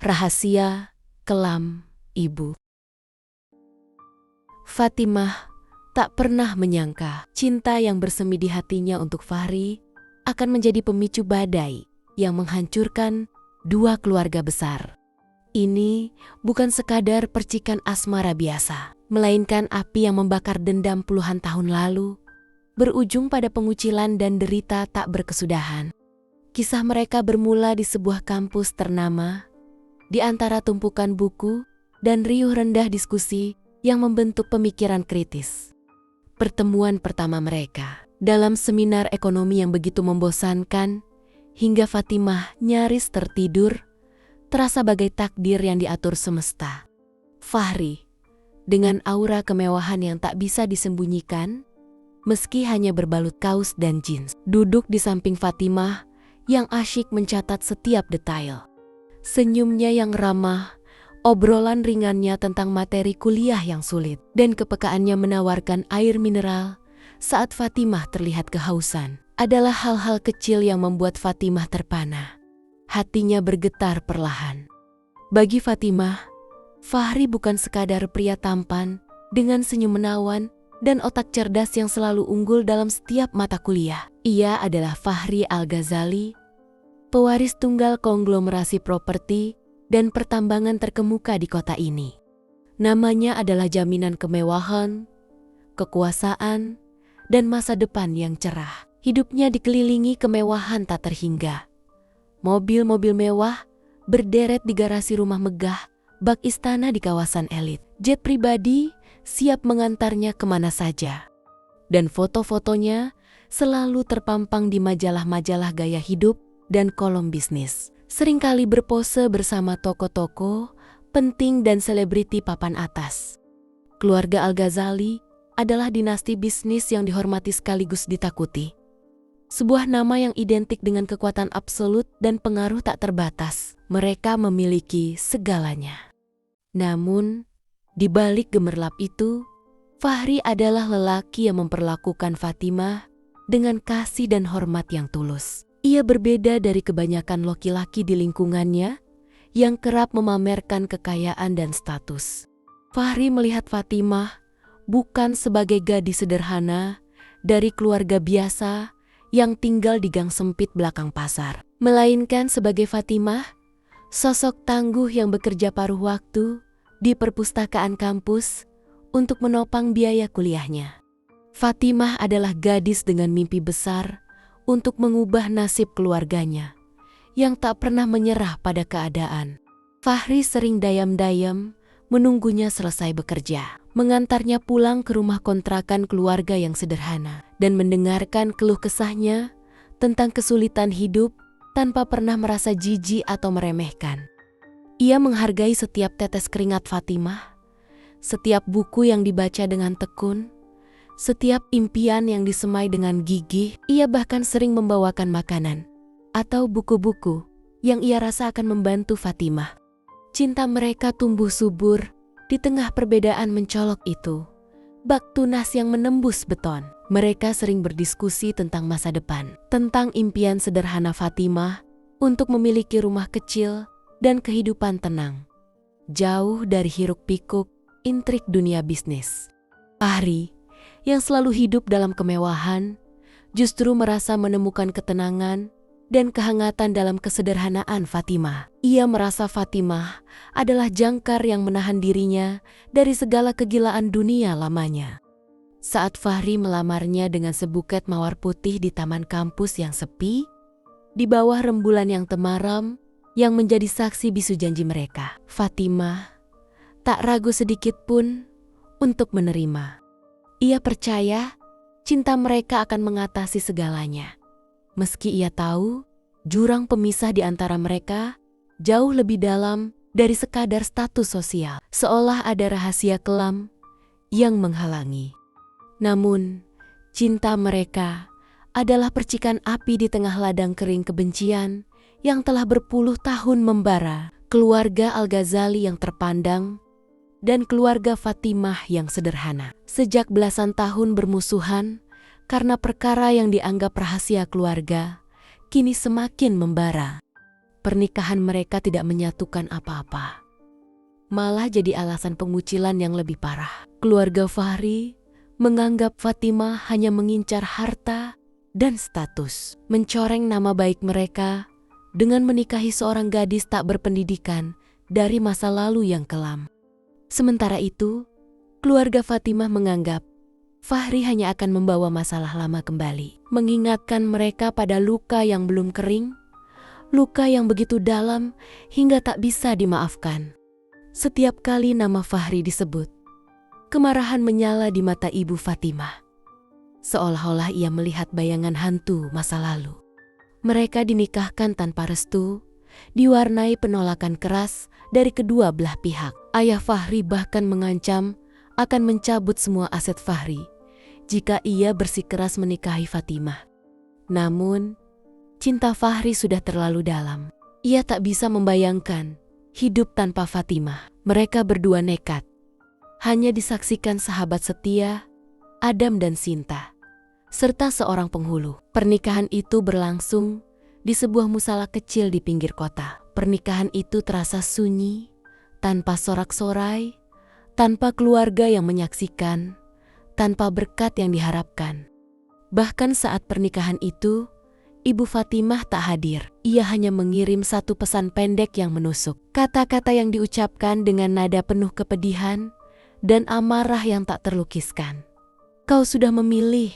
Rahasia kelam ibu. Fatimah tak pernah menyangka cinta yang bersemi di hatinya untuk Fahri akan menjadi pemicu badai yang menghancurkan dua keluarga besar. Ini bukan sekadar percikan asmara biasa, melainkan api yang membakar dendam puluhan tahun lalu, berujung pada pengucilan dan derita tak berkesudahan. Kisah mereka bermula di sebuah kampus ternama, di antara tumpukan buku dan riuh rendah diskusi yang membentuk pemikiran kritis. Pertemuan pertama mereka dalam seminar ekonomi yang begitu membosankan, hingga Fatimah nyaris tertidur, terasa bagai takdir yang diatur semesta. Fahri, dengan aura kemewahan yang tak bisa disembunyikan, meski hanya berbalut kaos dan jeans, duduk di samping Fatimah yang asyik mencatat setiap detail. Senyumnya yang ramah, obrolan ringannya tentang materi kuliah yang sulit, dan kepekaannya menawarkan air mineral saat Fatimah terlihat kehausan adalah hal-hal kecil yang membuat Fatimah terpana. Hatinya bergetar perlahan. Bagi Fatimah, Fahri bukan sekadar pria tampan dengan senyum menawan dan otak cerdas yang selalu unggul dalam setiap mata kuliah. Ia adalah Fahri Al-Ghazali, pewaris tunggal konglomerasi properti dan pertambangan terkemuka di kota ini. Namanya adalah jaminan kemewahan, kekuasaan, dan masa depan yang cerah. Hidupnya dikelilingi kemewahan tak terhingga. Mobil-mobil mewah berderet di garasi rumah megah, bak istana di kawasan elit. Jet pribadi siap mengantarnya kemana saja. Dan foto-fotonya selalu terpampang di majalah-majalah gaya hidup dan kolom bisnis. Seringkali berpose bersama tokoh-tokoh penting dan selebriti papan atas. Keluarga Al-Ghazali adalah dinasti bisnis yang dihormati sekaligus ditakuti. Sebuah nama yang identik dengan kekuatan absolut dan pengaruh tak terbatas. Mereka memiliki segalanya. Namun, di balik gemerlap itu, Fahri adalah lelaki yang memperlakukan Fatimah dengan kasih dan hormat yang tulus. Ia berbeda dari kebanyakan laki-laki di lingkungannya yang kerap memamerkan kekayaan dan status. Fahri melihat Fatimah bukan sebagai gadis sederhana dari keluarga biasa yang tinggal di gang sempit belakang pasar, melainkan sebagai Fatimah, sosok tangguh yang bekerja paruh waktu di perpustakaan kampus untuk menopang biaya kuliahnya. Fatimah adalah gadis dengan mimpi besar untuk mengubah nasib keluarganya yang tak pernah menyerah pada keadaan. Fahri sering dayam-dayam menunggunya selesai bekerja, mengantarnya pulang ke rumah kontrakan keluarga yang sederhana, dan mendengarkan keluh kesahnya tentang kesulitan hidup tanpa pernah merasa jijik atau meremehkan. Ia menghargai setiap tetes keringat Fatimah, setiap buku yang dibaca dengan tekun, setiap impian yang disemai dengan gigih. Ia bahkan sering membawakan makanan atau buku-buku yang ia rasa akan membantu Fatimah. Cinta mereka tumbuh subur di tengah perbedaan mencolok itu, bak tunas yang menembus beton. Mereka sering berdiskusi tentang masa depan, tentang impian sederhana Fatimah untuk memiliki rumah kecil dan kehidupan tenang, jauh dari hiruk-pikuk intrik dunia bisnis. Fahri, yang selalu hidup dalam kemewahan, justru merasa menemukan ketenangan dan kehangatan dalam kesederhanaan Fatimah. Ia merasa Fatimah adalah jangkar yang menahan dirinya dari segala kegilaan dunia lamanya. Saat Fahri melamarnya dengan sebuket mawar putih di taman kampus yang sepi, di bawah rembulan yang temaram yang menjadi saksi bisu janji mereka, Fatimah tak ragu sedikit pun untuk menerima. Ia percaya cinta mereka akan mengatasi segalanya. Meski ia tahu jurang pemisah di antara mereka jauh lebih dalam dari sekadar status sosial, seolah ada rahasia kelam yang menghalangi. Namun, cinta mereka adalah percikan api di tengah ladang kering kebencian yang telah berpuluh tahun membara. Keluarga Al-Ghazali yang terpandang dan keluarga Fatimah yang sederhana. Sejak belasan tahun bermusuhan karena perkara yang dianggap rahasia keluarga, kini semakin membara. pernikahan mereka tidak menyatukan apa-apa. Malah jadi alasan pengucilan yang lebih parah. Keluarga Fahri menganggap Fatimah hanya mengincar harta dan status, mencoreng nama baik mereka dengan menikahi seorang gadis tak berpendidikan dari masa lalu yang kelam. Sementara itu, keluarga Fatimah menganggap Fahri hanya akan membawa masalah lama kembali, mengingatkan mereka pada luka yang belum kering, luka yang begitu dalam hingga tak bisa dimaafkan. Setiap kali nama Fahri disebut, kemarahan menyala di mata ibu Fatimah. Seolah-olah ia melihat bayangan hantu masa lalu. Mereka dinikahkan tanpa restu, diwarnai penolakan keras dari kedua belah pihak. Ayah Fahri bahkan mengancam akan mencabut semua aset Fahri jika ia bersikeras menikahi Fatimah. Namun, cinta Fahri sudah terlalu dalam. Ia tak bisa membayangkan hidup tanpa Fatimah. Mereka berdua nekat. Hanya disaksikan sahabat setia, Adam dan Sinta, serta seorang penghulu. Pernikahan itu berlangsung di sebuah musala kecil di pinggir kota. Pernikahan itu terasa sunyi, tanpa sorak-sorai, tanpa keluarga yang menyaksikan, tanpa berkat yang diharapkan. Bahkan saat pernikahan itu, Ibu Fatimah tak hadir. Ia hanya mengirim satu pesan pendek yang menusuk. Kata-kata yang diucapkan dengan nada penuh kepedihan dan amarah yang tak terlukiskan. Kau sudah memilih,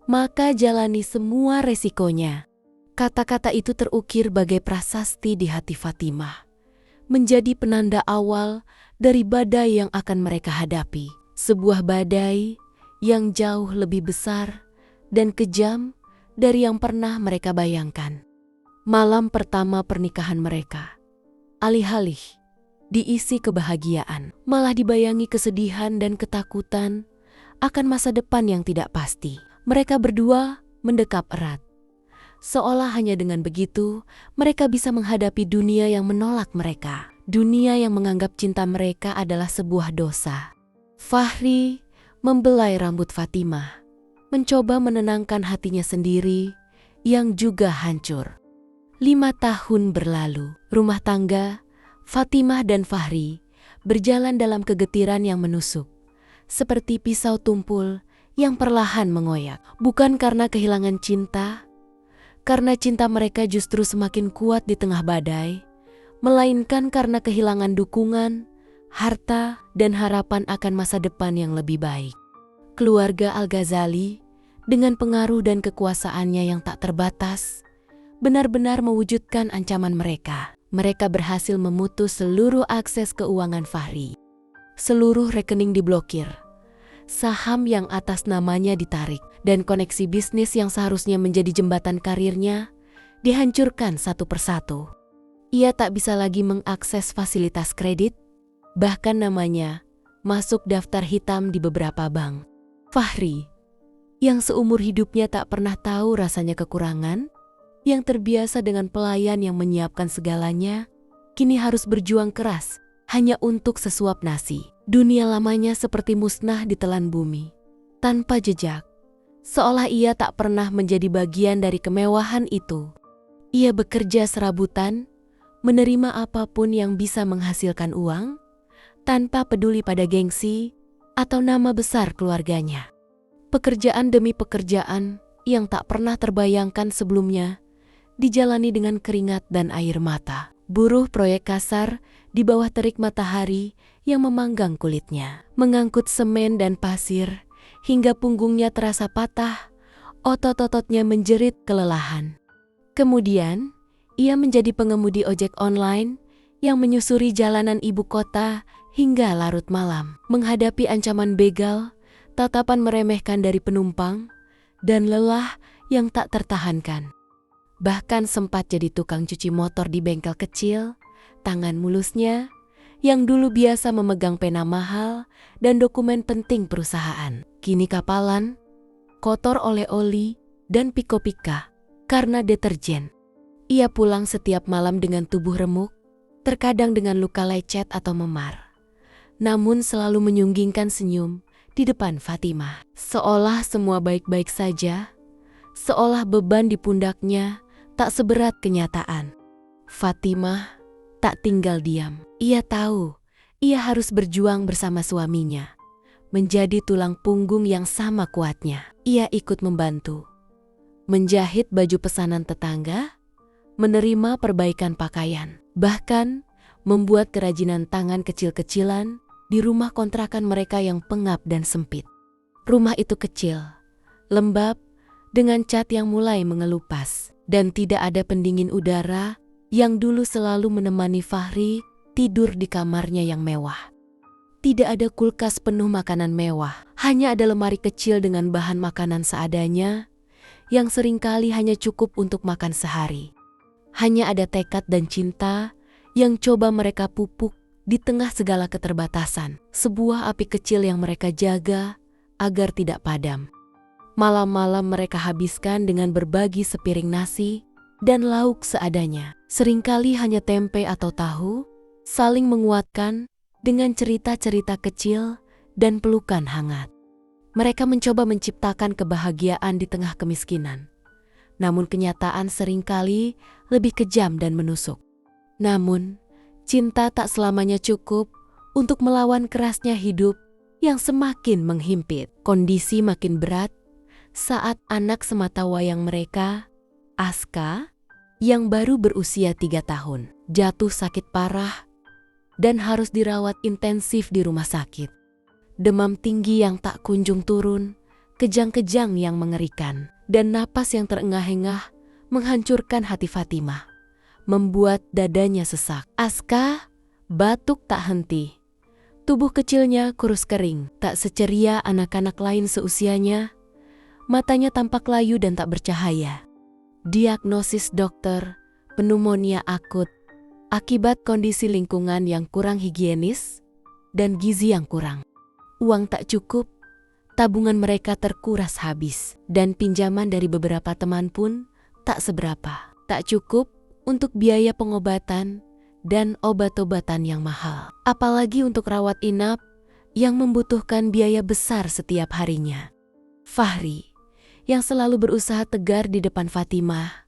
maka jalani semua resikonya. Kata-kata itu terukir bagai prasasti di hati Fatimah, menjadi penanda awal dari badai yang akan mereka hadapi. Sebuah badai yang jauh lebih besar dan kejam dari yang pernah mereka bayangkan. Malam pertama pernikahan mereka, alih-alih diisi kebahagiaan, malah dibayangi kesedihan dan ketakutan akan masa depan yang tidak pasti. Mereka berdua mendekap erat, seolah hanya dengan begitu mereka bisa menghadapi dunia yang menolak mereka. Dunia yang menganggap cinta mereka adalah sebuah dosa. Fahri membelai rambut Fatimah, mencoba menenangkan hatinya sendiri yang juga hancur. 5 tahun berlalu, rumah tangga Fatimah dan Fahri berjalan dalam kegetiran yang menusuk, seperti pisau tumpul yang perlahan mengoyak. Bukan karena kehilangan cinta, karena cinta mereka justru semakin kuat di tengah badai, melainkan karena kehilangan dukungan, harta, dan harapan akan masa depan yang lebih baik. Keluarga Al-Ghazali, dengan pengaruh dan kekuasaannya yang tak terbatas, benar-benar mewujudkan ancaman mereka. Mereka berhasil memutus seluruh akses keuangan Fahri. Seluruh rekening diblokir, saham yang atas namanya ditarik, dan koneksi bisnis yang seharusnya menjadi jembatan karirnya dihancurkan satu persatu. Ia tak bisa lagi mengakses fasilitas kredit, bahkan namanya masuk daftar hitam di beberapa bank. Fahri, yang seumur hidupnya tak pernah tahu rasanya kekurangan, yang terbiasa dengan pelayan yang menyiapkan segalanya, kini harus berjuang keras hanya untuk sesuap nasi. Dunia lamanya seperti musnah ditelan bumi, tanpa jejak, seolah ia tak pernah menjadi bagian dari kemewahan itu. Ia bekerja serabutan, menerima apapun yang bisa menghasilkan uang, tanpa peduli pada gengsi atau nama besar keluarganya. Pekerjaan demi pekerjaan yang tak pernah terbayangkan sebelumnya dijalani dengan keringat dan air mata. Buruh proyek kasar di bawah terik matahari yang memanggang kulitnya, mengangkut semen dan pasir hingga punggungnya terasa patah, otot-ototnya menjerit kelelahan. Kemudian, ia menjadi pengemudi ojek online yang menyusuri jalanan ibu kota hingga larut malam, menghadapi ancaman begal, tatapan meremehkan dari penumpang, dan lelah yang tak tertahankan. Bahkan sempat jadi tukang cuci motor di bengkel kecil. Tangan mulusnya, yang dulu biasa memegang pena mahal dan dokumen penting perusahaan, kini kapalan, kotor oleh oli dan piko-pika karena deterjen. Ia pulang setiap malam dengan tubuh remuk, terkadang dengan luka lecet atau memar, namun selalu menyunggingkan senyum di depan Fatimah. Seolah semua baik-baik saja, seolah beban di pundaknya tak seberat kenyataan. Fatimah tak tinggal diam. Ia tahu ia harus berjuang bersama suaminya, menjadi tulang punggung yang sama kuatnya. Ia ikut membantu, menjahit baju pesanan tetangga, menerima perbaikan pakaian, bahkan membuat kerajinan tangan kecil-kecilan di rumah kontrakan mereka yang pengap dan sempit. Rumah itu kecil, lembab, dengan cat yang mulai mengelupas, dan tidak ada pendingin udara yang dulu selalu menemani Fahri tidur di kamarnya yang mewah. Tidak ada kulkas penuh makanan mewah, hanya ada lemari kecil dengan bahan makanan seadanya yang seringkali hanya cukup untuk makan sehari. Hanya ada tekad dan cinta yang coba mereka pupuk di tengah segala keterbatasan, sebuah api kecil yang mereka jaga agar tidak padam. Malam-malam mereka habiskan dengan berbagi sepiring nasi dan lauk seadanya, seringkali hanya tempe atau tahu, saling menguatkan dengan cerita-cerita kecil dan pelukan hangat. Mereka mencoba menciptakan kebahagiaan di tengah kemiskinan, namun kenyataan seringkali lebih kejam dan menusuk. Namun, cinta tak selamanya cukup untuk melawan kerasnya hidup yang semakin menghimpit. Kondisi makin berat saat anak sematawayang mereka, Aska, yang baru berusia 3 tahun, jatuh sakit parah dan harus dirawat intensif di rumah sakit. Demam tinggi yang tak kunjung turun, kejang-kejang yang mengerikan, dan napas yang terengah-engah menghancurkan hati Fatimah, membuat dadanya sesak. Aska batuk tak henti. Tubuh kecilnya kurus kering, tak seceria anak-anak lain seusianya. Matanya tampak layu dan tak bercahaya. Diagnosis dokter, pneumonia akut, akibat kondisi lingkungan yang kurang higienis dan gizi yang kurang. Uang tak cukup, tabungan mereka terkuras habis, dan pinjaman dari beberapa teman pun tak seberapa. Tak cukup untuk biaya pengobatan dan obat-obatan yang mahal. Apalagi untuk rawat inap yang membutuhkan biaya besar setiap harinya. Fahri, yang selalu berusaha tegar di depan Fatimah,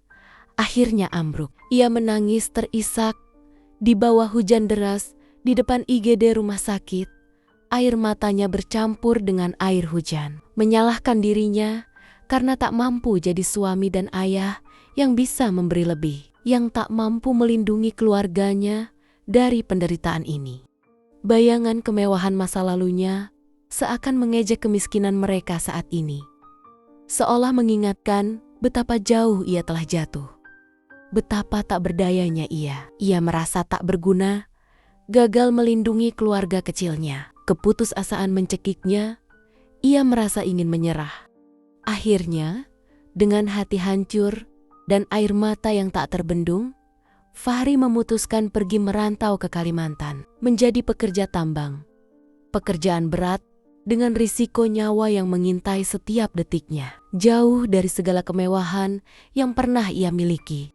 akhirnya ambruk. Ia menangis terisak di bawah hujan deras di depan IGD rumah sakit. Air matanya bercampur dengan air hujan, menyalahkan dirinya karena tak mampu jadi suami dan ayah yang bisa memberi lebih, yang tak mampu melindungi keluarganya dari penderitaan ini. Bayangan kemewahan masa lalunya seakan mengejek kemiskinan mereka saat ini, seolah mengingatkan betapa jauh ia telah jatuh. Betapa tak berdayanya ia. Ia merasa tak berguna, gagal melindungi keluarga kecilnya. Keputusasaan mencekiknya, ia merasa ingin menyerah. Akhirnya, dengan hati hancur dan air mata yang tak terbendung, Fahri memutuskan pergi merantau ke Kalimantan, menjadi pekerja tambang. Pekerjaan berat dengan risiko nyawa yang mengintai setiap detiknya, jauh dari segala kemewahan yang pernah ia miliki.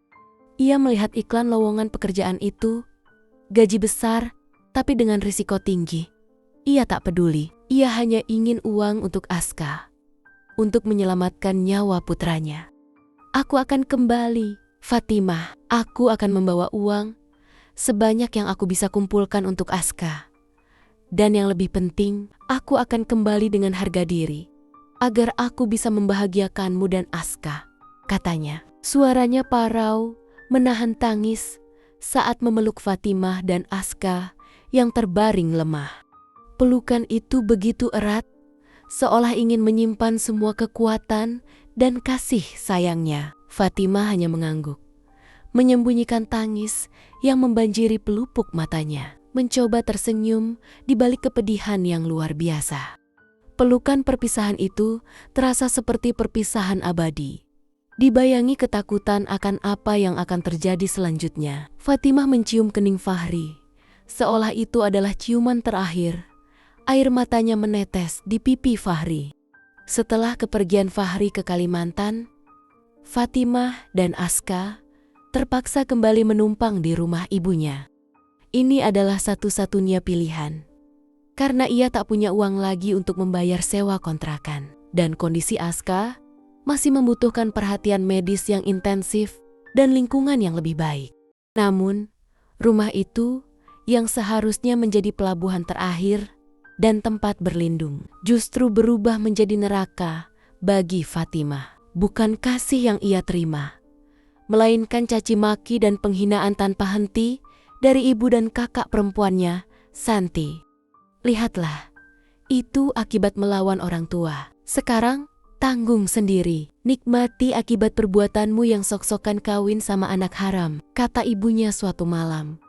Ia melihat iklan lowongan pekerjaan itu, gaji besar tapi dengan risiko tinggi. Ia tak peduli, ia hanya ingin uang untuk Aska, untuk menyelamatkan nyawa putranya. Aku akan kembali, Fatimah. Aku akan membawa uang sebanyak yang aku bisa kumpulkan untuk Aska. Dan yang lebih penting, aku akan kembali dengan harga diri, agar aku bisa membahagiakanmu dan Aska, katanya. Suaranya parau, menahan tangis saat memeluk Fatimah dan Aska yang terbaring lemah. Pelukan itu begitu erat, seolah ingin menyimpan semua kekuatan dan kasih sayangnya. Fatimah hanya mengangguk, menyembunyikan tangis yang membanjiri pelupuk matanya, mencoba tersenyum di balik kepedihan yang luar biasa. Pelukan perpisahan itu terasa seperti perpisahan abadi. Dibayangi ketakutan akan apa yang akan terjadi selanjutnya. Fatimah mencium kening Fahri, seolah itu adalah ciuman terakhir. Air matanya menetes di pipi Fahri. Setelah kepergian Fahri ke Kalimantan, Fatimah dan Aska terpaksa kembali menumpang di rumah ibunya. Ini adalah satu-satunya pilihan, karena ia tak punya uang lagi untuk membayar sewa kontrakan. Dan kondisi Aska masih membutuhkan perhatian medis yang intensif dan lingkungan yang lebih baik. Namun, rumah itu yang seharusnya menjadi pelabuhan terakhir dan tempat berlindung, justru berubah menjadi neraka bagi Fatimah. Bukan kasih yang ia terima, melainkan caci maki dan penghinaan tanpa henti dari ibu dan kakak perempuannya, Santi. Lihatlah, itu akibat melawan orang tua. Sekarang, tanggung sendiri. Nikmati akibat perbuatanmu yang sok-sokan kawin sama anak haram, kata ibunya suatu malam.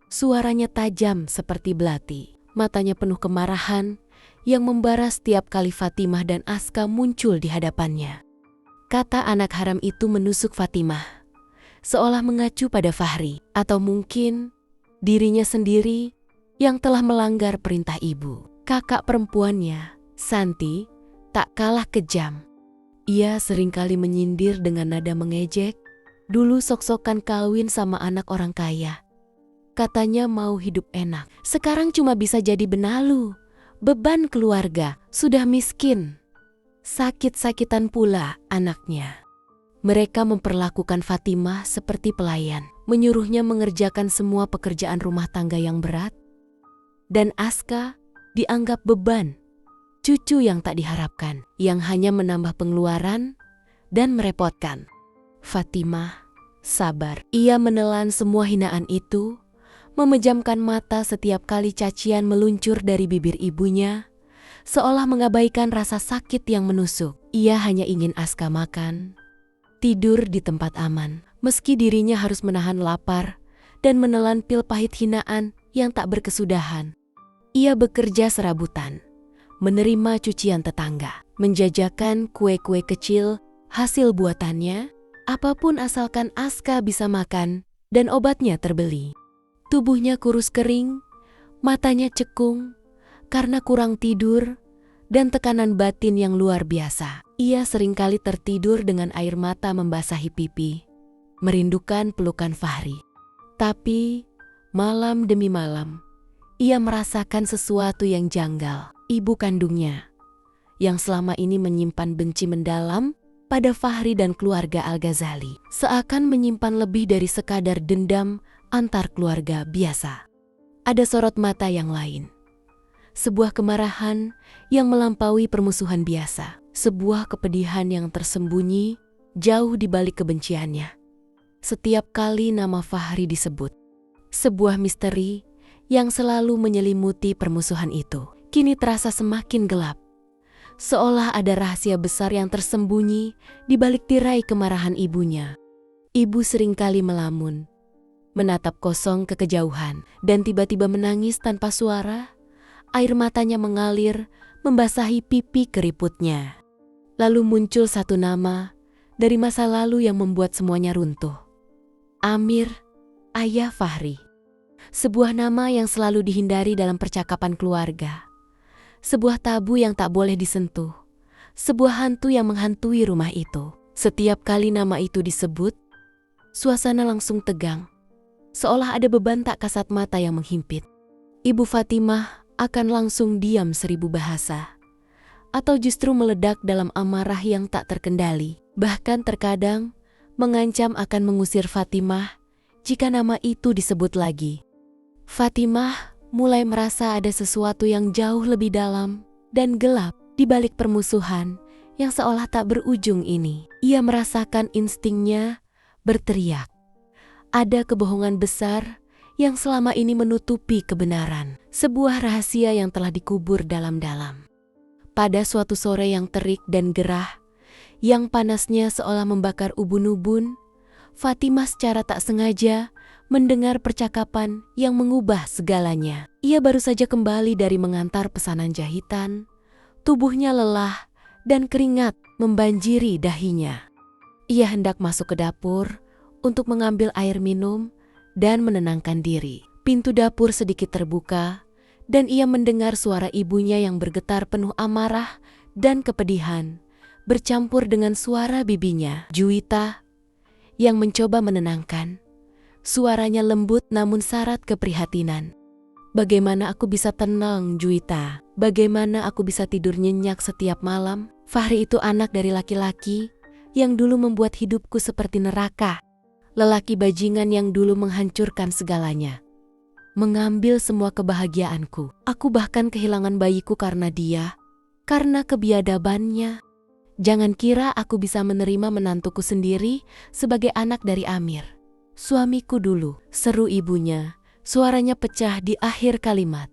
Suaranya tajam seperti belati. Matanya penuh kemarahan yang membara setiap kali Fatimah dan Aska muncul di hadapannya. Kata anak haram itu menusuk Fatimah, seolah mengacu pada Fahri, atau mungkin dirinya sendiri yang telah melanggar perintah ibu. Kakak perempuannya, Santi, tak kalah kejam. Ia seringkali menyindir dengan nada mengejek, dulu sok-sokan kawin sama anak orang kaya. Katanya mau hidup enak, sekarang cuma bisa jadi benalu, beban keluarga, sudah miskin. Sakit-sakitan pula anaknya. Mereka memperlakukan Fatimah seperti pelayan, menyuruhnya mengerjakan semua pekerjaan rumah tangga yang berat, dan Aska dianggap beban, cucu yang tak diharapkan, yang hanya menambah pengeluaran dan merepotkan. Fatimah sabar. Ia menelan semua hinaan itu, memejamkan mata setiap kali cacian meluncur dari bibir ibunya, seolah mengabaikan rasa sakit yang menusuk. Ia hanya ingin Aska makan, tidur di tempat aman, meski dirinya harus menahan lapar dan menelan pil pahit hinaan yang tak berkesudahan. Ia bekerja serabutan, menerima cucian tetangga, menjajakan kue-kue kecil hasil buatannya, apapun asalkan Aska bisa makan dan obatnya terbeli. Tubuhnya kurus kering, matanya cekung karena kurang tidur dan tekanan batin yang luar biasa. Ia seringkali tertidur dengan air mata membasahi pipi, merindukan pelukan Fahri. Tapi malam demi malam, ia merasakan sesuatu yang janggal. Ibu kandungnya, yang selama ini menyimpan benci mendalam pada Fahri dan keluarga Al-Ghazali, seakan menyimpan lebih dari sekadar dendam antar keluarga biasa. Ada sorot mata yang lain. Sebuah kemarahan yang melampaui permusuhan biasa. Sebuah kepedihan yang tersembunyi jauh di balik kebenciannya. Setiap kali nama Fahri disebut, sebuah misteri yang selalu menyelimuti permusuhan itu kini terasa semakin gelap. Seolah ada rahasia besar yang tersembunyi di balik tirai kemarahan ibunya. Ibu seringkali melamun, menatap kosong ke kejauhan, dan tiba-tiba menangis tanpa suara. Air matanya mengalir, membasahi pipi keriputnya. Lalu muncul satu nama dari masa lalu yang membuat semuanya runtuh. Amir, ayah Fahri. Sebuah nama yang selalu dihindari dalam percakapan keluarga. Sebuah tabu yang tak boleh disentuh. Sebuah hantu yang menghantui rumah itu. Setiap kali nama itu disebut, suasana langsung tegang. Seolah ada beban tak kasat mata yang menghimpit. Ibu Fatimah akan langsung diam 1000 bahasa. Atau justru meledak dalam amarah yang tak terkendali. Bahkan terkadang mengancam akan mengusir Fatimah jika nama itu disebut lagi. Fatimah mulai merasa ada sesuatu yang jauh lebih dalam dan gelap di balik permusuhan yang seolah tak berujung ini. Ia merasakan instingnya berteriak. Ada kebohongan besar yang selama ini menutupi kebenaran. Sebuah rahasia yang telah dikubur dalam-dalam. Pada suatu sore yang terik dan gerah, yang panasnya seolah membakar ubun-ubun, Fatimah secara tak sengaja mendengar percakapan yang mengubah segalanya. Ia baru saja kembali dari mengantar pesanan jahitan, tubuhnya lelah dan keringat membanjiri dahinya. Ia hendak masuk ke dapur untuk mengambil air minum dan menenangkan diri. Pintu dapur sedikit terbuka dan ia mendengar suara ibunya yang bergetar penuh amarah dan kepedihan, bercampur dengan suara bibinya, Juwita, yang mencoba menenangkan. Suaranya lembut namun syarat keprihatinan. Bagaimana aku bisa tenang, Juwita? Bagaimana aku bisa tidur nyenyak setiap malam? Fahri itu anak dari laki-laki yang dulu membuat hidupku seperti neraka. lelaki bajingan yang dulu menghancurkan segalanya. Mengambil semua kebahagiaanku. Aku bahkan kehilangan bayiku karena dia, karena kebiadabannya. Jangan kira aku bisa menerima menantuku sendiri sebagai anak dari Amir. Suamiku dulu, seru ibunya. Suaranya pecah di akhir kalimat.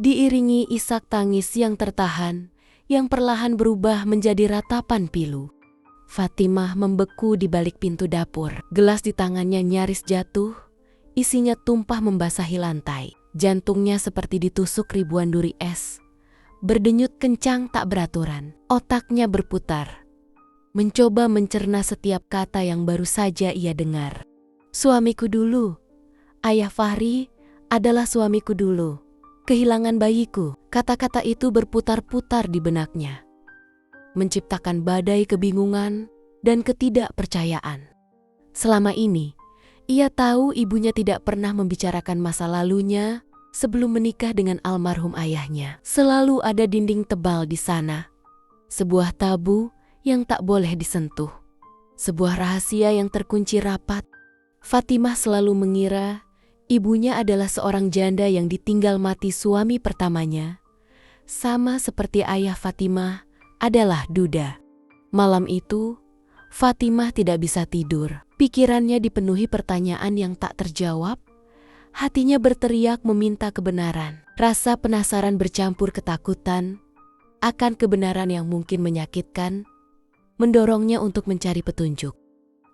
Diiringi isak tangis yang tertahan, yang perlahan berubah menjadi ratapan pilu. Fatimah membeku di balik pintu dapur. Gelas di tangannya nyaris jatuh, isinya tumpah membasahi lantai. Jantungnya seperti ditusuk ribuan duri es. Berdenyut kencang tak beraturan. Otaknya berputar, mencoba mencerna setiap kata yang baru saja ia dengar. Suamiku dulu, ayah Fahri adalah suamiku dulu. Kehilangan bayiku, kata-kata itu berputar-putar di benaknya, menciptakan badai kebingungan dan ketidakpercayaan. Selama ini, ia tahu ibunya tidak pernah membicarakan masa lalunya sebelum menikah dengan almarhum ayahnya. Selalu ada dinding tebal di sana, sebuah tabu yang tak boleh disentuh, sebuah rahasia yang terkunci rapat. Fatimah selalu mengira ibunya adalah seorang janda yang ditinggal mati suami pertamanya, sama seperti ayah Fatimah adalah duda. Malam itu, Fatimah tidak bisa tidur. Pikirannya dipenuhi pertanyaan yang tak terjawab. Hatinya berteriak meminta kebenaran. Rasa penasaran bercampur ketakutan akan kebenaran yang mungkin menyakitkan, mendorongnya untuk mencari petunjuk.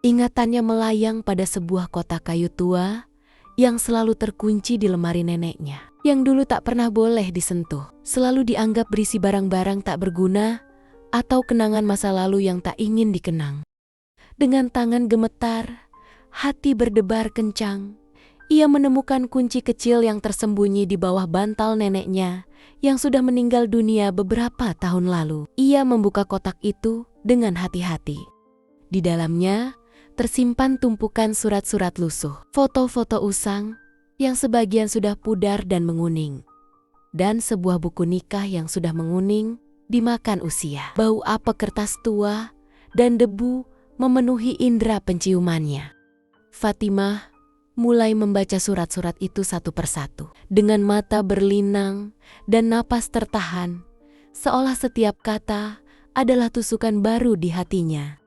Ingatannya melayang pada sebuah kotak kayu tua yang selalu terkunci di lemari neneknya, yang dulu tak pernah boleh disentuh. Selalu dianggap berisi barang-barang tak berguna atau kenangan masa lalu yang tak ingin dikenang. Dengan tangan gemetar, hati berdebar kencang, ia menemukan kunci kecil yang tersembunyi di bawah bantal neneknya yang sudah meninggal dunia beberapa tahun lalu. Ia membuka kotak itu dengan hati-hati. Di dalamnya tersimpan tumpukan surat-surat lusuh, foto-foto usang yang sebagian sudah pudar dan menguning, dan sebuah buku nikah yang sudah menguning dimakan usia. Bau apek kertas tua dan debu memenuhi indera penciumannya. Fatimah mulai membaca surat-surat itu satu persatu. Dengan mata berlinang dan napas tertahan, seolah setiap kata adalah tusukan baru di hatinya.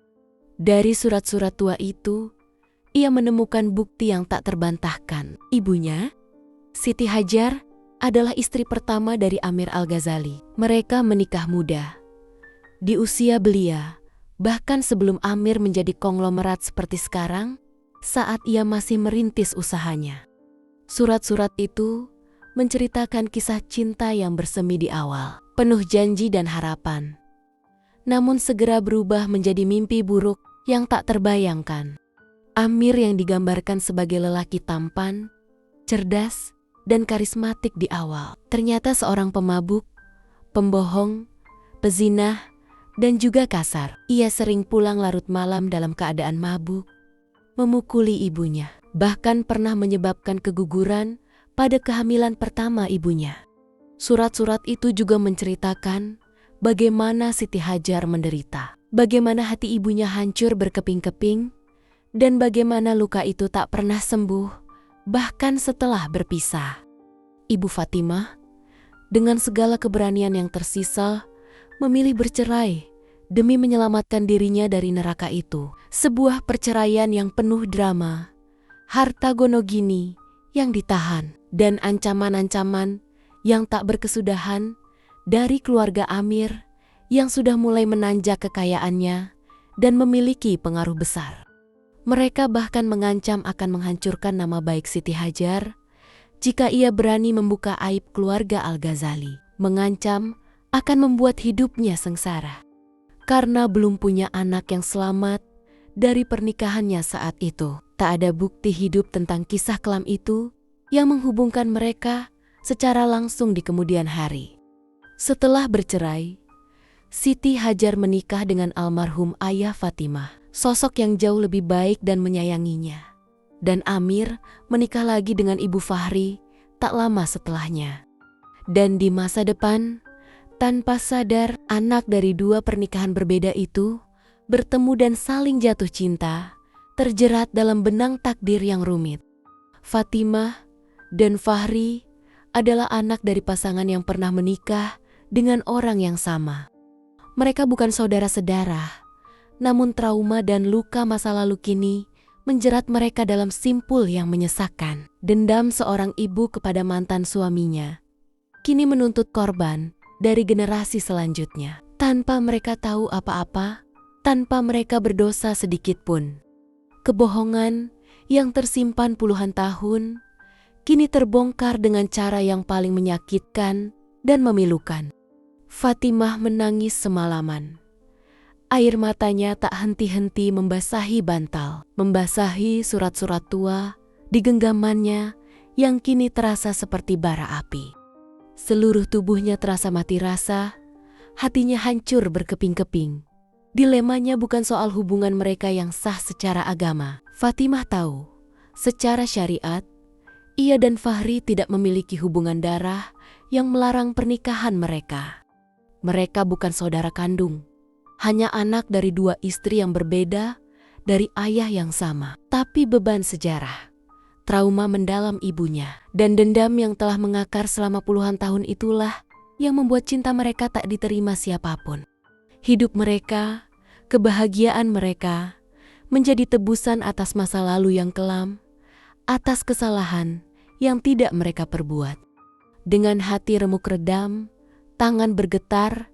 Dari surat-surat tua itu, ia menemukan bukti yang tak terbantahkan. Ibunya, Siti Hajar, adalah istri pertama dari Amir Al-Ghazali. Mereka menikah muda, di usia belia, bahkan sebelum Amir menjadi konglomerat seperti sekarang, saat ia masih merintis usahanya. Surat-surat itu menceritakan kisah cinta yang bersemi di awal, penuh janji dan harapan, namun segera berubah menjadi mimpi buruk yang tak terbayangkan. Amir yang digambarkan sebagai lelaki tampan, cerdas, dan karismatik di awal, ternyata seorang pemabuk, pembohong, pezinah, dan juga kasar. Ia sering pulang larut malam dalam keadaan mabuk, memukuli ibunya, bahkan pernah menyebabkan keguguran pada kehamilan pertama ibunya. Surat-surat itu juga menceritakan bagaimana Siti Hajar menderita, bagaimana hati ibunya hancur berkeping-keping, dan bagaimana luka itu tak pernah sembuh, bahkan setelah berpisah. Ibu Fatimah, dengan segala keberanian yang tersisa, memilih bercerai demi menyelamatkan dirinya dari neraka itu. Sebuah perceraian yang penuh drama, harta gonogini yang ditahan, dan ancaman-ancaman yang tak berkesudahan dari keluarga Amir yang sudah mulai menanjak kekayaannya dan memiliki pengaruh besar. Mereka bahkan mengancam akan menghancurkan nama baik Siti Hajar jika ia berani membuka aib keluarga Al-Ghazali. Mengancam akan membuat hidupnya sengsara karena belum punya anak yang selamat dari pernikahannya saat itu. Tak ada bukti hidup tentang kisah kelam itu yang menghubungkan mereka secara langsung di kemudian hari. Setelah bercerai, Siti Hajar menikah dengan almarhum ayah Fatimah, sosok yang jauh lebih baik dan menyayanginya. Dan Amir menikah lagi dengan Ibu Fahri tak lama setelahnya. Dan di masa depan, tanpa sadar, anak dari dua pernikahan berbeda itu bertemu dan saling jatuh cinta terjerat dalam benang takdir yang rumit. Fatimah dan Fahri adalah anak dari pasangan yang pernah menikah dengan orang yang sama. Mereka bukan saudara sedarah, namun trauma dan luka masa lalu kini menjerat mereka dalam simpul yang menyesakkan. Dendam seorang ibu kepada mantan suaminya kini menuntut korban dari generasi selanjutnya. Tanpa mereka tahu apa-apa, tanpa mereka berdosa sedikit pun. Kebohongan yang tersimpan puluhan tahun kini terbongkar dengan cara yang paling menyakitkan dan memilukan. Fatimah menangis semalaman. Air matanya tak henti-henti membasahi bantal, membasahi surat-surat tua di genggamannya yang kini terasa seperti bara api. Seluruh tubuhnya terasa mati rasa, hatinya hancur berkeping-keping. Dilemanya bukan soal hubungan mereka yang sah secara agama. Fatimah tahu, secara syariat, ia dan Fahri tidak memiliki hubungan darah yang melarang pernikahan mereka. Mereka bukan saudara kandung, hanya anak dari dua istri yang berbeda, dari ayah yang sama. Tapi beban sejarah, trauma mendalam ibunya, dan dendam yang telah mengakar selama puluhan tahun itulah yang membuat cinta mereka tak diterima siapapun. Hidup mereka, kebahagiaan mereka, menjadi tebusan atas masa lalu yang kelam, atas kesalahan yang tidak mereka perbuat. Dengan hati remuk redam, tangan bergetar,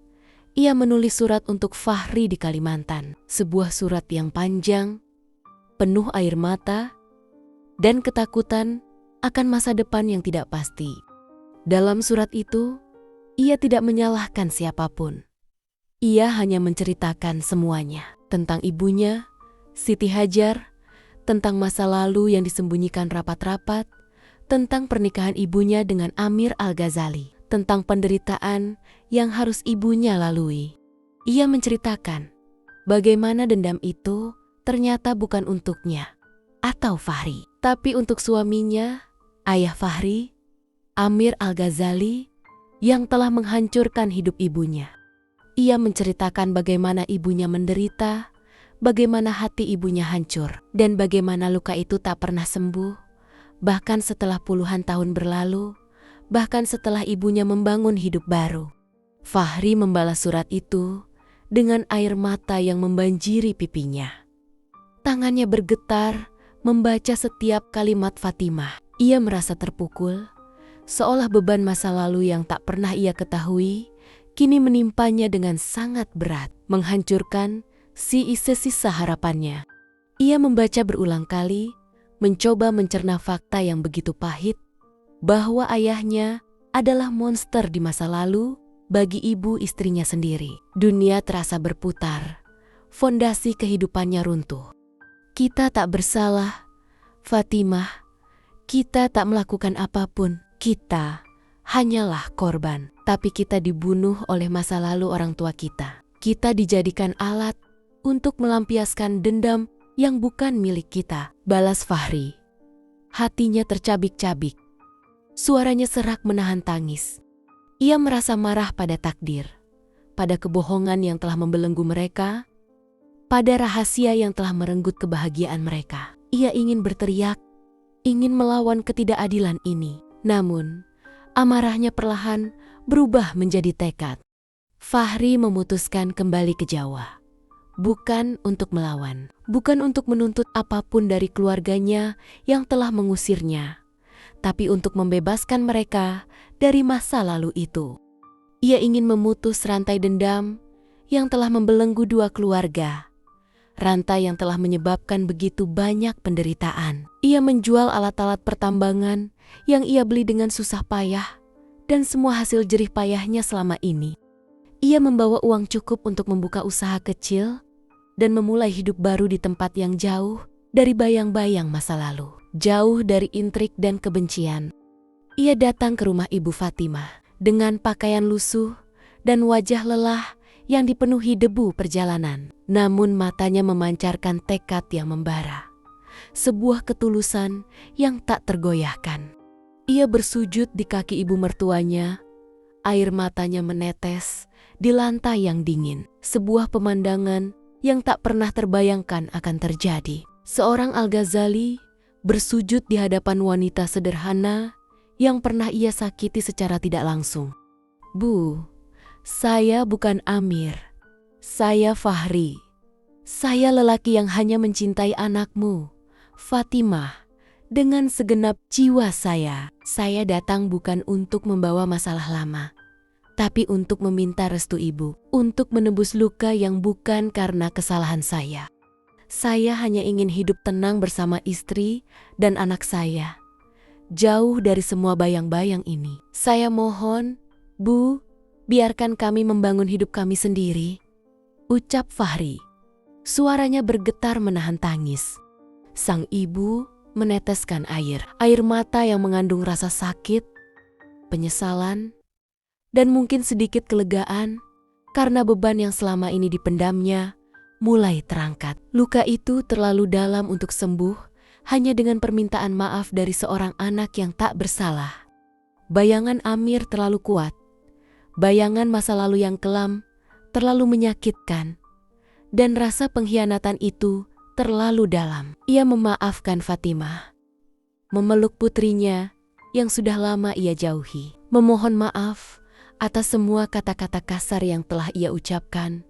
ia menulis surat untuk Fahri di Kalimantan. Sebuah surat yang panjang, penuh air mata, dan ketakutan akan masa depan yang tidak pasti. Dalam surat itu, ia tidak menyalahkan siapapun. Ia hanya menceritakan semuanya. Tentang ibunya, Siti Hajar, tentang masa lalu yang disembunyikan rapat-rapat, tentang pernikahan ibunya dengan Amir Al-Ghazali, tentang penderitaan yang harus ibunya lalui. Ia menceritakan bagaimana dendam itu ternyata bukan untuknya atau Fahri, tapi untuk suaminya, ayah Fahri, Amir Al-Ghazali, yang telah menghancurkan hidup ibunya. Ia menceritakan bagaimana ibunya menderita, bagaimana hati ibunya hancur, dan bagaimana luka itu tak pernah sembuh, bahkan setelah puluhan tahun berlalu, bahkan setelah ibunya membangun hidup baru. Fahri membalas surat itu dengan air mata yang membanjiri pipinya. Tangannya bergetar membaca setiap kalimat Fatimah. Ia merasa terpukul, seolah beban masa lalu yang tak pernah ia ketahui kini menimpanya dengan sangat berat, menghancurkan sisa harapannya. Ia membaca berulang kali, mencoba mencerna fakta yang begitu pahit, bahwa ayahnya adalah monster di masa lalu bagi ibu istrinya sendiri. Dunia terasa berputar, fondasi kehidupannya runtuh. Kita tak bersalah, Fatimah. Kita tak melakukan apapun. Kita hanyalah korban. Tapi kita dibunuh oleh masa lalu orang tua kita. Kita dijadikan alat untuk melampiaskan dendam yang bukan milik kita, balas Fahri. Hatinya tercabik-cabik. Suaranya serak menahan tangis. Ia merasa marah pada takdir, pada kebohongan yang telah membelenggu mereka, pada rahasia yang telah merenggut kebahagiaan mereka. Ia ingin berteriak, ingin melawan ketidakadilan ini. Namun, amarahnya perlahan berubah menjadi tekad. Fahri memutuskan kembali ke Jawa. Bukan untuk melawan, bukan untuk menuntut apapun dari keluarganya yang telah mengusirnya, tapi untuk membebaskan mereka dari masa lalu itu. Ia ingin memutus rantai dendam yang telah membelenggu dua keluarga, rantai yang telah menyebabkan begitu banyak penderitaan. Ia menjual alat-alat pertambangan yang ia beli dengan susah payah dan semua hasil jerih payahnya selama ini. Ia membawa uang cukup untuk membuka usaha kecil dan memulai hidup baru di tempat yang jauh dari bayang-bayang masa lalu, jauh dari intrik dan kebencian. Ia datang ke rumah Ibu Fatimah dengan pakaian lusuh dan wajah lelah yang dipenuhi debu perjalanan. Namun matanya memancarkan tekad yang membara, sebuah ketulusan yang tak tergoyahkan. Ia bersujud di kaki ibu mertuanya, air matanya menetes di lantai yang dingin, sebuah pemandangan yang tak pernah terbayangkan akan terjadi. Seorang Al-Ghazali bersujud di hadapan wanita sederhana yang pernah ia sakiti secara tidak langsung. "Bu, saya bukan Amir. Saya Fahri. Saya lelaki yang hanya mencintai anakmu, Fatimah, dengan segenap jiwa saya. Saya datang bukan untuk membawa masalah lama, tapi untuk meminta restu ibu, untuk menebus luka yang bukan karena kesalahan saya. Saya hanya ingin hidup tenang bersama istri dan anak saya, jauh dari semua bayang-bayang ini. Saya mohon, Bu, biarkan kami membangun hidup kami sendiri," ucap Fahri. Suaranya bergetar menahan tangis. Sang ibu meneteskan air mata yang mengandung rasa sakit, penyesalan, dan mungkin sedikit kelegaan karena beban yang selama ini dipendamnya mulai terangkat. Luka itu terlalu dalam untuk sembuh hanya dengan permintaan maaf dari seorang anak yang tak bersalah. Bayangan Amir terlalu kuat. Bayangan masa lalu yang kelam terlalu menyakitkan. Dan rasa pengkhianatan itu terlalu dalam. Ia memaafkan Fatimah, memeluk putrinya yang sudah lama ia jauhi, memohon maaf atas semua kata-kata kasar yang telah ia ucapkan,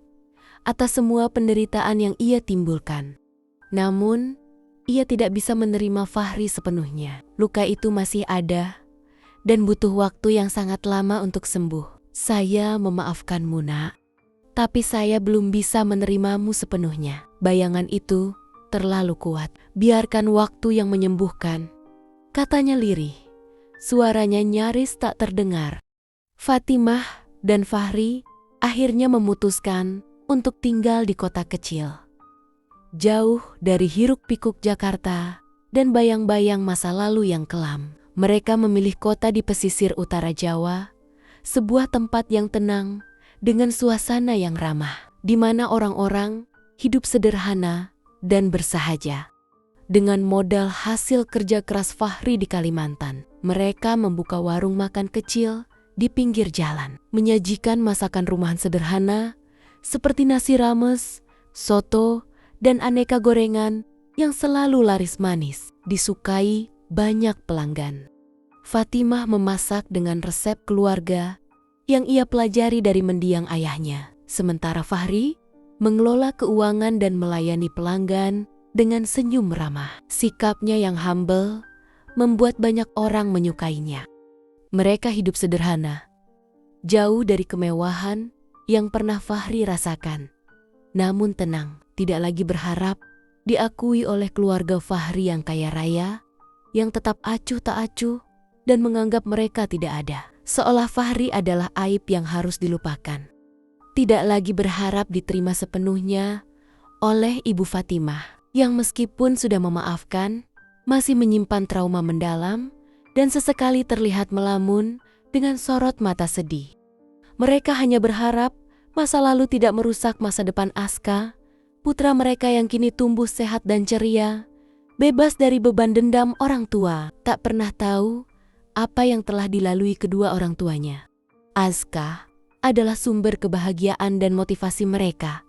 atas semua penderitaan yang ia timbulkan. Namun, ia tidak bisa menerima Fahri sepenuhnya. Luka itu masih ada dan butuh waktu yang sangat lama untuk sembuh. "Saya memaafkanmu, Nak, tapi saya belum bisa menerimamu sepenuhnya. Bayangan itu terlalu kuat. Biarkan waktu yang menyembuhkan," katanya lirih. Suaranya nyaris tak terdengar. Fatimah dan Fahri akhirnya memutuskan untuk tinggal di kota kecil, jauh dari hiruk-pikuk Jakarta dan bayang-bayang masa lalu yang kelam. Mereka memilih kota di pesisir utara Jawa, sebuah tempat yang tenang dengan suasana yang ramah, di mana orang-orang hidup sederhana dan bersahaja. Dengan modal hasil kerja keras Fahri di Kalimantan, mereka membuka warung makan kecil di pinggir jalan, menyajikan masakan rumahan sederhana seperti nasi rames, soto, dan aneka gorengan yang selalu laris manis, disukai banyak pelanggan. Fatimah memasak dengan resep keluarga yang ia pelajari dari mendiang ayahnya, sementara Fahri mengelola keuangan dan melayani pelanggan dengan senyum ramah. Sikapnya yang humble membuat banyak orang menyukainya. Mereka hidup sederhana, jauh dari kemewahan yang pernah Fahri rasakan. Namun tenang, tidak lagi berharap diakui oleh keluarga Fahri yang kaya raya, yang tetap acuh tak acuh dan menganggap mereka tidak ada. Seolah Fahri adalah aib yang harus dilupakan. Tidak lagi berharap diterima sepenuhnya oleh Ibu Fatimah, yang meskipun sudah memaafkan, masih menyimpan trauma mendalam dan sesekali terlihat melamun dengan sorot mata sedih. Mereka hanya berharap masa lalu tidak merusak masa depan Aska, putra mereka yang kini tumbuh sehat dan ceria, bebas dari beban dendam orang tua. Tak pernah tahu apa yang telah dilalui kedua orang tuanya. Aska adalah sumber kebahagiaan dan motivasi mereka.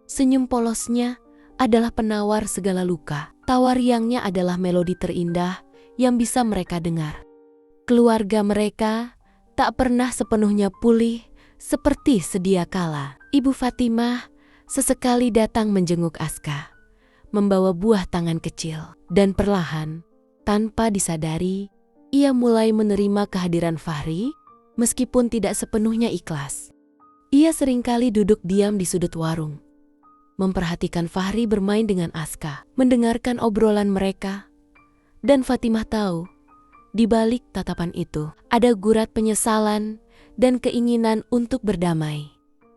Senyum polosnya adalah penawar segala luka. Tawa riangnya adalah melodi terindah yang bisa mereka dengar. Keluarga mereka tak pernah sepenuhnya pulih seperti sedia kala. Ibu Fatimah sesekali datang menjenguk Aska, membawa buah tangan kecil. Dan perlahan, tanpa disadari, ia mulai menerima kehadiran Fahri meskipun tidak sepenuhnya ikhlas. Ia seringkali duduk diam di sudut warung, memperhatikan Fahri bermain dengan Aska, mendengarkan obrolan mereka. Dan Fatimah tahu, di balik tatapan itu ada gurat penyesalan dan keinginan untuk berdamai,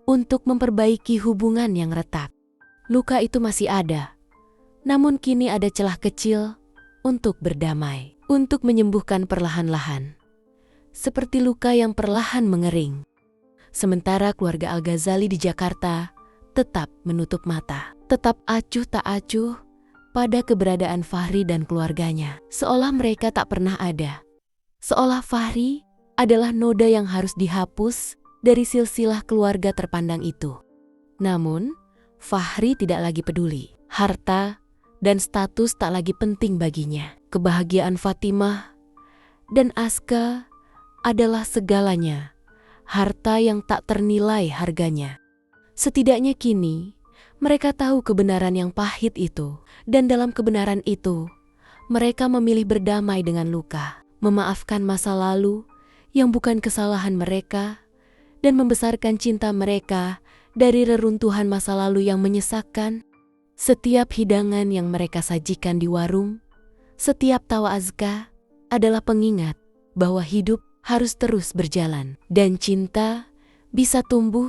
untuk memperbaiki hubungan yang retak. Luka itu masih ada, namun kini ada celah kecil untuk berdamai, untuk menyembuhkan perlahan-lahan, seperti luka yang perlahan mengering. Sementara keluarga Al-Ghazali di Jakarta tetap menutup mata, tetap acuh tak acuh pada keberadaan Fahri dan keluarganya, seolah mereka tak pernah ada. Seolah Fahri adalah noda yang harus dihapus dari silsilah keluarga terpandang itu. Namun, Fahri tidak lagi peduli. Harta, dan status tak lagi penting baginya. Kebahagiaan Fatimah dan Aska adalah segalanya, harta yang tak ternilai harganya. Setidaknya kini, mereka tahu kebenaran yang pahit itu, dan dalam kebenaran itu, mereka memilih berdamai dengan luka, memaafkan masa lalu yang bukan kesalahan mereka, dan membesarkan cinta mereka dari reruntuhan masa lalu yang menyesakkan. Setiap hidangan yang mereka sajikan di warung, setiap tawa Azka adalah pengingat bahwa hidup harus terus berjalan dan cinta bisa tumbuh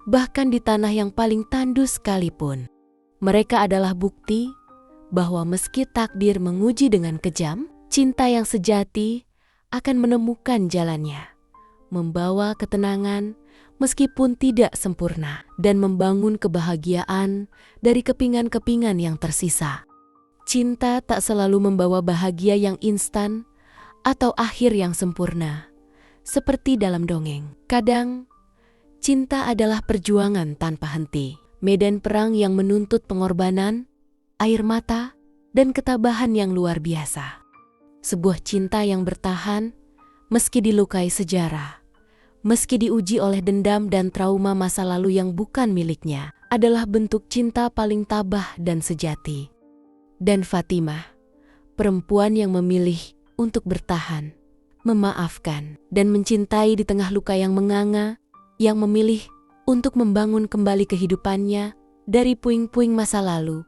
bahkan di tanah yang paling tandus sekalipun. Mereka adalah bukti bahwa meski takdir menguji dengan kejam, cinta yang sejati akan menemukan jalannya, membawa ketenangan meskipun tidak sempurna, dan membangun kebahagiaan dari kepingan-kepingan yang tersisa. Cinta tak selalu membawa bahagia yang instan atau akhir yang sempurna. Seperti dalam dongeng, kadang cinta adalah perjuangan tanpa henti, medan perang yang menuntut pengorbanan, air mata, dan ketabahan yang luar biasa. Sebuah cinta yang bertahan meski dilukai sejarah, meski diuji oleh dendam dan trauma masa lalu yang bukan miliknya, adalah bentuk cinta paling tabah dan sejati. Dan Fatimah, perempuan yang memilih untuk bertahan, memaafkan, dan mencintai di tengah luka yang menganga, yang memilih untuk membangun kembali kehidupannya dari puing-puing masa lalu,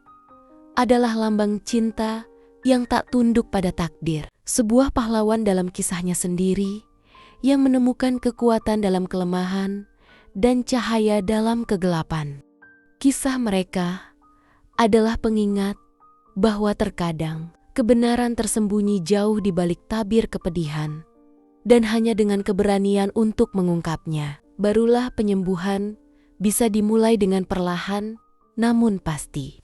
adalah lambang cinta yang tak tunduk pada takdir. Sebuah pahlawan dalam kisahnya sendiri yang menemukan kekuatan dalam kelemahan dan cahaya dalam kegelapan. Kisah mereka adalah pengingat bahwa terkadang kebenaran tersembunyi jauh di balik tabir kepedihan, dan hanya dengan keberanian untuk mengungkapnya, barulah penyembuhan bisa dimulai dengan perlahan namun pasti.